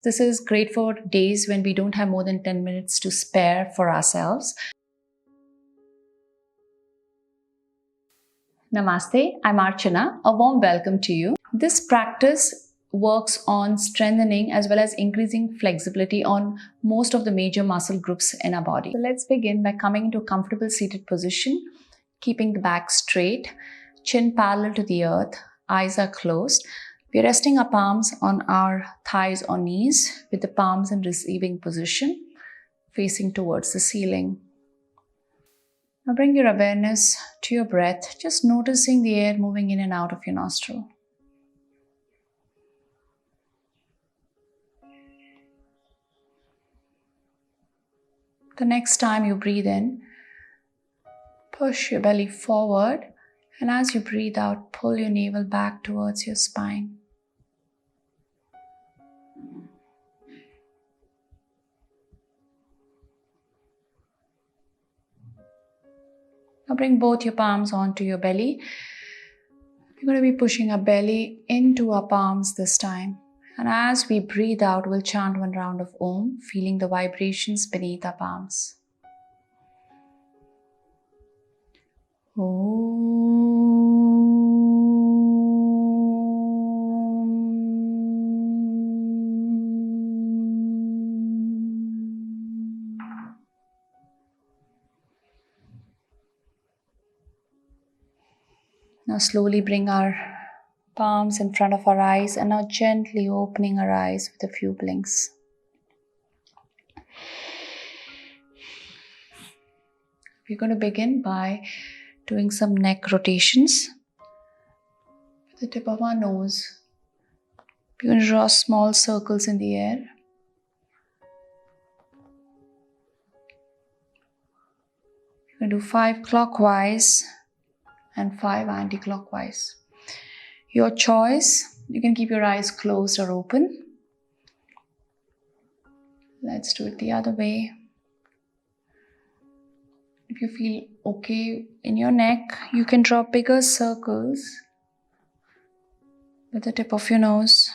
This is great for days when we don't have more than 10 minutes to spare for ourselves. Namaste, I'm Archana. A warm welcome to you. This practice works on strengthening as well as increasing flexibility on most of the major muscle groups in our body. So let's begin by coming into a comfortable seated position, keeping the back straight, chin parallel to the earth, eyes are closed. We're resting our palms on our thighs or knees with the palms in receiving position, facing towards the ceiling. Now bring your awareness to your breath, just noticing the air moving in and out of your nostril. The next time you breathe in, push your belly forward, and as you breathe out, pull your navel back towards your spine. Now bring both your palms onto your belly. We're going to be pushing our belly into our palms this time. And as we breathe out, we'll chant one round of Om, feeling the vibrations beneath our palms. Now slowly bring our palms in front of our eyes and now gently opening our eyes with a few blinks. We're going to begin by doing some neck rotations. With the tip of our nose, we're going to draw small circles in the air. We're going to do 5 clockwise and 5 anti-clockwise. Your choice, you can keep your eyes closed or open. Let's do it the other way. If you feel okay in your neck, you can draw bigger circles with the tip of your nose.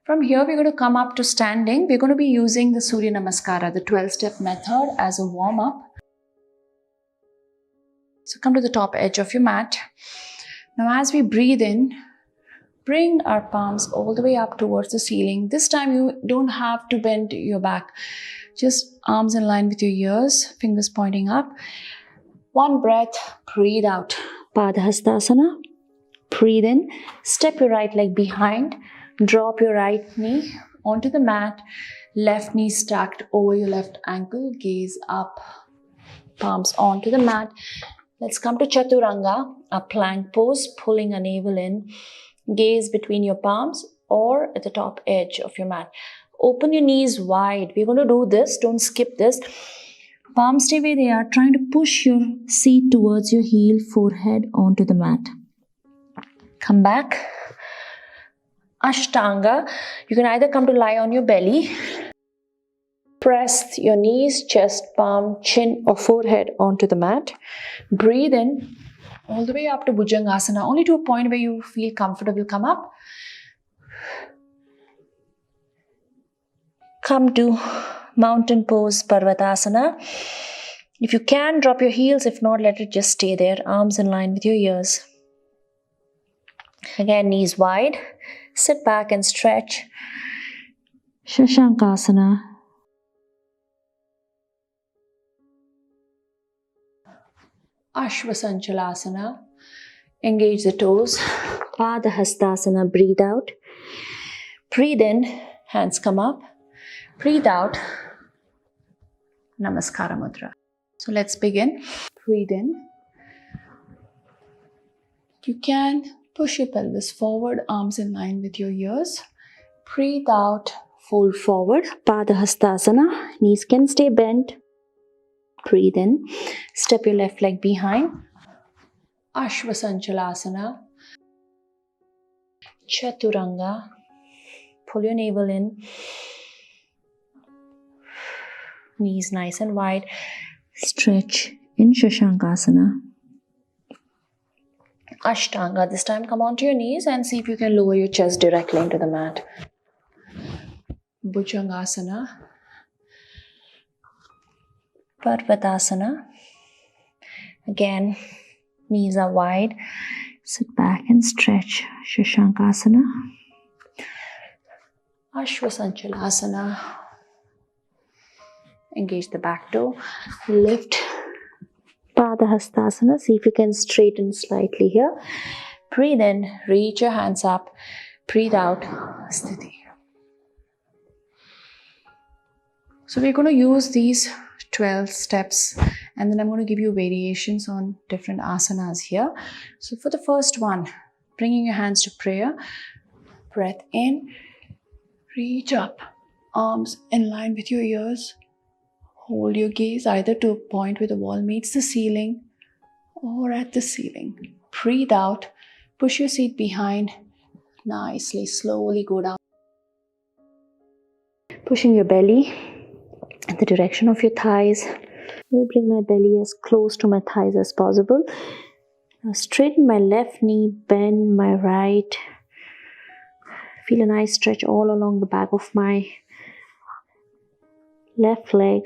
From here, we're going to come up to standing. We're going to be using the Surya Namaskara, the 12-step method, as a warm-up. So come to the top edge of your mat. Now as we breathe in, bring our palms all the way up towards the ceiling. This time you don't have to bend your back. Just arms in line with your ears, fingers pointing up. One breath, breathe out. Padahastasana. Breathe in, step your right leg behind. Drop your right knee onto the mat, left knee stacked over your left ankle, gaze up, palms onto the mat. Let's come to Chaturanga, a plank pose, pulling a navel in, gaze between your palms or at the top edge of your mat. Open your knees wide. We're going to do this, don't skip this. Palms stay where they are, trying to push your seat towards your heel, forehead onto the mat. Come back. Ashtanga, you can either come to lie on your belly, press your knees, chest, palm, chin or forehead onto the mat. Breathe in all the way up to Bhujangasana, only to a point where you feel comfortable. Come up. Come to mountain pose, Parvatasana. If you can, drop your heels. If not, let it just stay there. Arms in line with your ears. Again, knees wide. Sit back and stretch. Shashankasana. Ashvasanchalasana. Engage the toes. Padahastasana. Breathe out. Breathe in. Hands come up. Breathe out. Namaskara Mudra. So let's begin. Breathe in. You can push your pelvis forward, arms in line with your ears. Breathe out, fold forward, Padahastasana. Knees can stay bent. Breathe in, step your left leg behind. Ashvasanchalasana. Chaturanga. Pull your navel in. Knees nice and wide. Stretch in Shashankasana. Ashtanga. This time come onto your knees and see if you can lower your chest directly into the mat. Bhujangasana. Parvatasana. Again, knees are wide. Sit back and stretch. Shashankasana. Ashwasanchalasana. Engage the back toe. Lift. Padahastasana. See if you can straighten slightly here. Breathe in. Reach your hands up. Breathe out. Sthiti. So we're going to use these 12 steps and then I'm going to give you variations on different asanas here. So for the first one, bringing your hands to prayer. Breath in. Reach up. Arms in line with your ears. Hold your gaze either to a point where the wall meets the ceiling or at the ceiling. Breathe out. Push your seat behind. Nicely, slowly go down. Pushing your belly in the direction of your thighs. I'll bring my belly as close to my thighs as possible. Now straighten my left knee, bend my right. Feel a nice stretch all along the back of my left leg.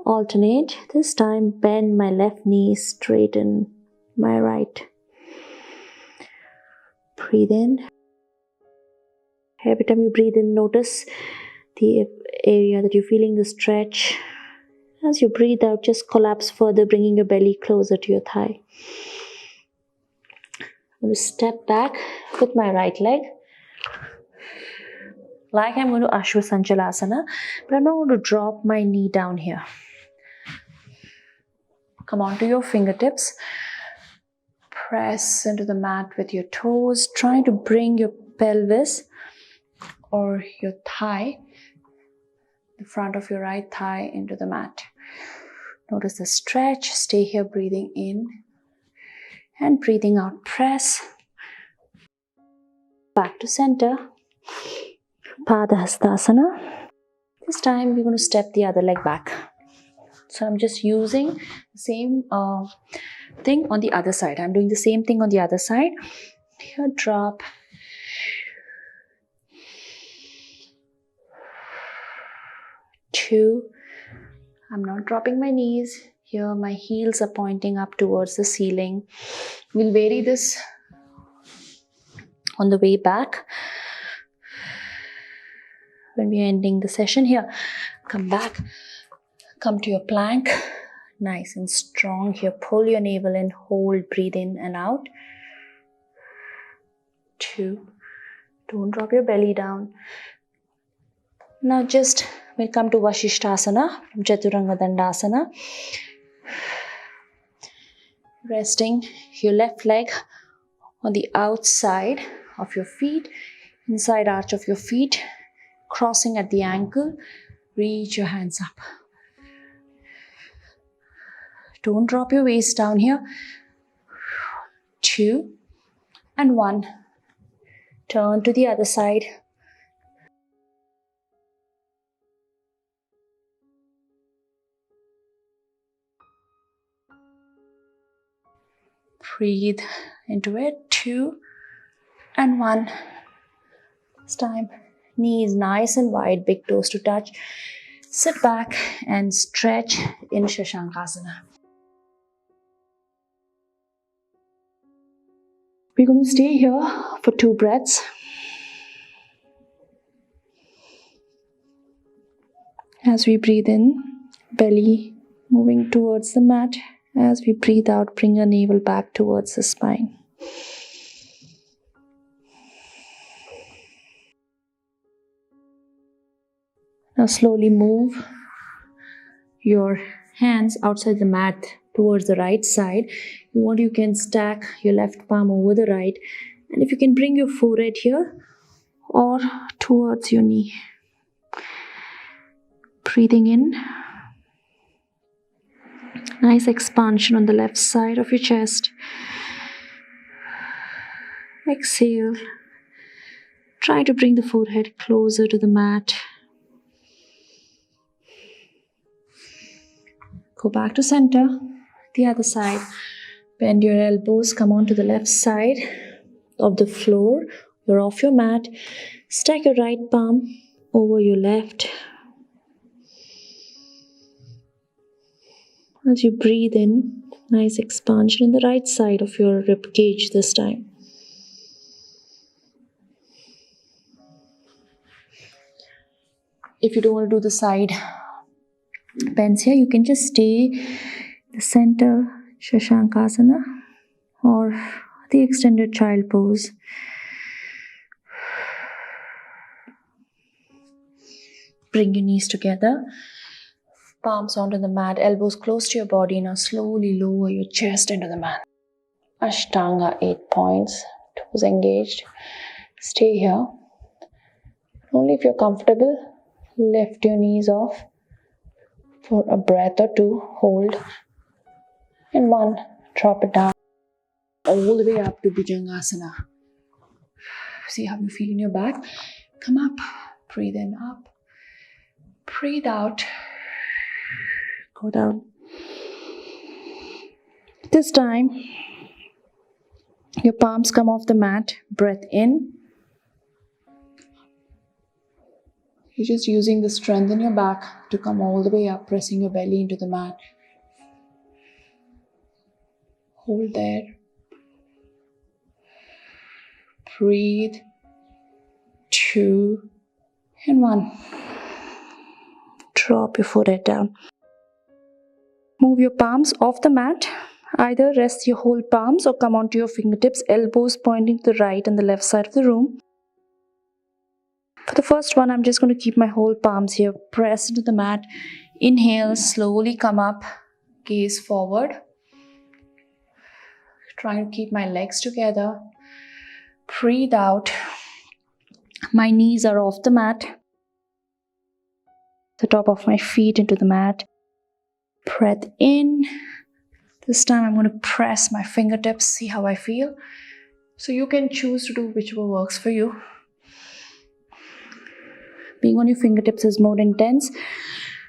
Alternate. This time bend my left knee, straighten my right. Breathe in. Every time you breathe in, notice the area that you're feeling the stretch. As you breathe out, just collapse further, bringing your belly closer to your thigh. I'm going to step back with my right leg. Like I'm going to Ashwasanchalasana, but I'm not going to drop my knee down here. Come onto your fingertips. Press into the mat with your toes, trying to bring your pelvis or your thigh, the front of your right thigh into the mat. Notice the stretch. Stay here breathing in and breathing out. Press back to center. Padahastasana. This time we're going to step the other leg back. So I'm just using the same thing on the other side. I'm doing the same thing on the other side. Here, drop. Two. I'm not dropping my knees. Here my heels are pointing up towards the ceiling. We'll vary this on the way back. When we are ending the session here, come back. Come to your plank. Nice and strong. Here, pull your navel in. Hold. Breathe in and out. Two. Don't drop your belly down. Now just we'll come to Vashishthasana, Chaturanga Dandasana. Resting your left leg on the outside of your feet, inside arch of your feet, crossing at the ankle. Reach your hands up. Don't drop your waist down here. Two and one. Turn to the other side. Breathe into it. Two and one. This time, knees nice and wide, big toes to touch. Sit back and stretch in Shashankasana. We're going to stay here for 2 breaths. As we breathe in, belly moving towards the mat. As we breathe out, bring your navel back towards the spine. Now slowly move your hands outside the mat towards the right side. You can stack your left palm over the right. And if you can bring your forehead here or towards your knee. Breathing in. Nice expansion on the left side of your chest. Exhale. Try to bring the forehead closer to the mat. Go back to center. The other side. Bend your elbows. Come on to the left side of the floor. You're off your mat. Stack your right palm over your left. As you breathe in, nice expansion in the right side of your rib cage this time. If you don't want to do the side bends here, you can just stay the center Shashankasana or the extended child pose. Bring your knees together, palms onto the mat, elbows close to your body. Now slowly lower your chest into the mat. Ashtanga 8 points, toes engaged. Stay here. Only if you're comfortable, lift your knees off for a breath or two. Hold. And 1, drop it down. All the way up to Bhujangasana. See how you feel in your back. Come up. Breathe in, up. Breathe out. Go down. This time, your palms come off the mat. Breath in. You're just using the strength in your back to come all the way up, pressing your belly into the mat. Hold there. Breathe. 2 and 1. Drop your forehead down. Move your palms off the mat. Either rest your whole palms or come onto your fingertips, elbows pointing to the right and the left side of the room. For the first one, I'm just going to keep my whole palms here pressed into the mat. Inhale, slowly come up, gaze forward. Trying to keep my legs together. Breathe out. My knees are off the mat. The top of my feet into the mat. Breath in. This time I'm going to press my fingertips, see how I feel. So you can choose to do whichever works for you. Being on your fingertips is more intense.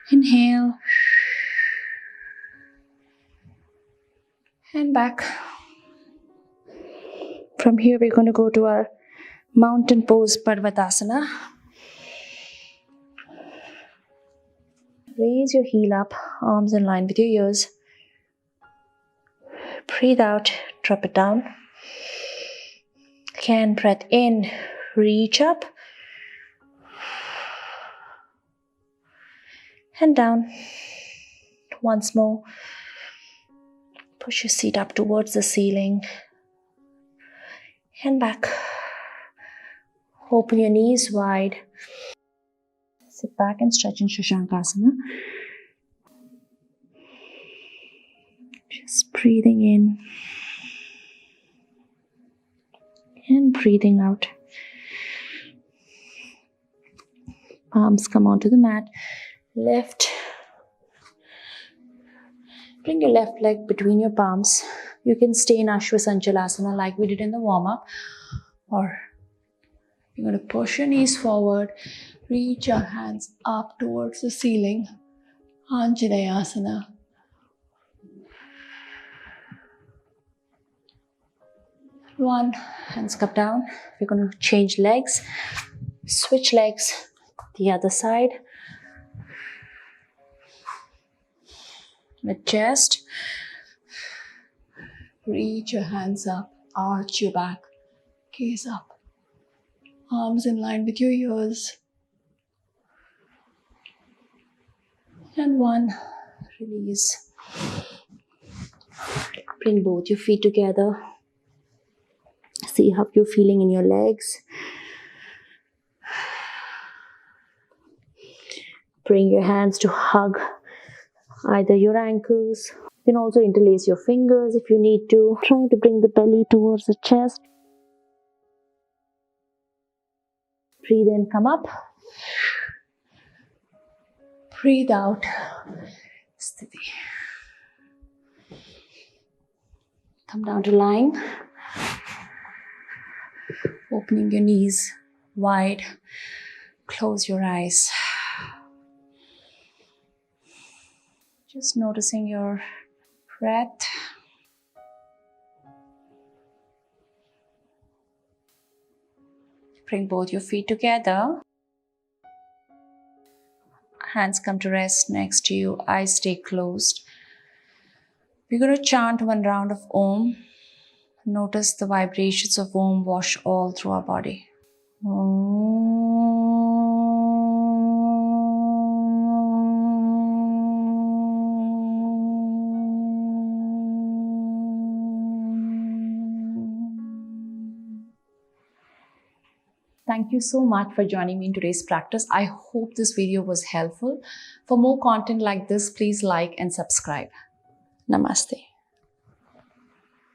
Inhale. And back. From here we're going to go to our mountain pose Parvatasana. Raise your heel up, arms in line with your ears. Breathe out, drop it down. Again, breath in, reach up. And down. Once more. Push your seat up towards the ceiling. And back. Open your knees wide. Sit back and stretch in Shashankasana. Just breathing in. And breathing out. Palms come onto the mat. Lift. Bring your left leg between your palms. You can stay in Ashwasanchalasana like we did in the warm-up. Or you're going to push your knees forward. Reach your hands up towards the ceiling. Anjaneyasana. One, hands come down. We're going to change legs. Switch legs. The other side. Adjust. Reach your hands up. Arch your back. Gaze up. Arms in line with your ears. And 1. Release. Bring both your feet together. See how you're feeling in your legs. Bring your hands to hug either your ankles. You can also interlace your fingers if you need to. Trying to bring the belly towards the chest. Breathe in, come up. Breathe out. Sthiti. Come down to lying. Opening your knees wide. Close your eyes. Just noticing your breath. Bring both your feet together. Hands come to rest next to you. Eyes stay closed. We're going to chant one round of Om. Notice the vibrations of Om wash all through our body. Thank you so much for joining me in today's practice. I hope this video was helpful. For more content like this, please like and subscribe. Namaste.